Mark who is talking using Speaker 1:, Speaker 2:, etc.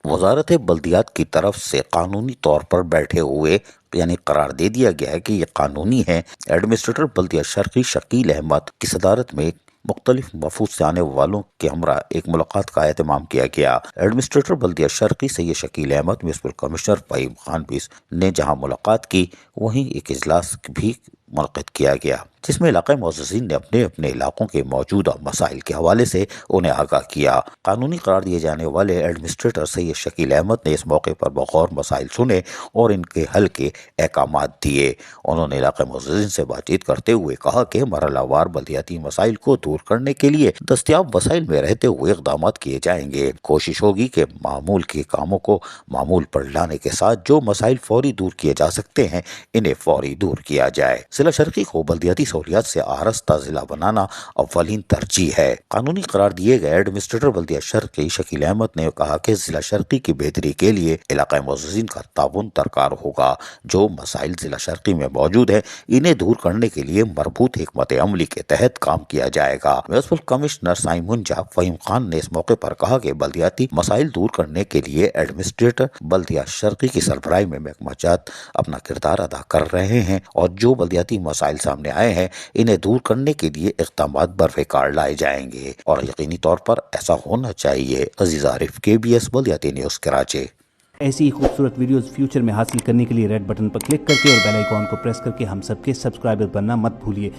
Speaker 1: وزارت بلدیات کی طرف سے قانونی طور پر بیٹھے ہوئے قرار دے دیا گیا ہے کہ یہ قانونی ہے۔ ایڈمنسٹریٹر بلدیہ شرقی شکیل احمد کی صدارت میں مختلف مفود سے آنے والوں کے ہمراہ ایک ملاقات کا اہتمام کیا گیا۔ ایڈمنسٹریٹر بلدیہ شرقی سید شکیل احمد میونسپل کمشنر فہیم خان بیس نے جہاں ملاقات کی، وہیں ایک اجلاس بھی منعقد کیا گیا جس میں علاقائی معززین نے اپنے اپنے علاقوں کے موجودہ مسائل کے حوالے سے انہیں آگاہ کیا۔ قانونی قرار دیے جانے والے ایڈمنسٹریٹر سید شکیل احمد نے اس موقع پر بغور مسائل سنے اور ان کے حل کے احکامات دیے۔ انہوں نے علاقائی معززین سے بات چیت کرتے ہوئے کہا کہ مرحلہ وار بلدیاتی مسائل کو دور کرنے کے لیے دستیاب وسائل میں رہتے ہوئے اقدامات کیے جائیں گے۔ کوشش ہوگی کہ معمول کے کاموں کو معمول پر لانے کے ساتھ جو مسائل فوری دور کیے جا سکتے ہیں انہیں فوری دور کیا جائے۔ ضلع شرقی کو بلدیاتی سہولیات سے آراستہ ضلع بنانا اولین ترجیح ہے۔ قانونی قرار دیے گئے ایڈمنسٹریٹر بلدیہ شرقی شکیل احمد نے کہا کہ ضلع شرقی کی بہتری کے لیے علاقائی معززین کا تعاون درکار ہوگا۔ جو مسائل ضلع شرقی میں موجود ہیں انہیں دور کرنے کے لیے مربوط حکمت عملی کے تحت کام کیا جائے گا۔ میونسپل کمشنر سائیں منجا فہیم خان نے اس موقع پر کہا کہ بلدیاتی مسائل دور کرنے کے لیے ایڈمنسٹریٹر بلدیہ شرقی کی سربراہی میں محکمہ جات اپنا کردار ادا کر رہے ہیں اور جو بلدیاتی مسائل سامنے آئے ہیں انہیں دور کرنے کے لیے اقدامات بروقار لائے جائیں گے اور یقینی طور پر ایسا ہونا چاہیے۔ عزیز عارف، KBS بلدیاتی نیوز کراچی۔
Speaker 2: ایسی ہی خوبصورت ویڈیوز فیوچر میں حاصل کرنے کے لیے ریڈ بٹن پر کلک کر کے اور بیل آئیکن کو پریس کر کے ہم سب کے سبسکرائبر بننا مت بھولیے۔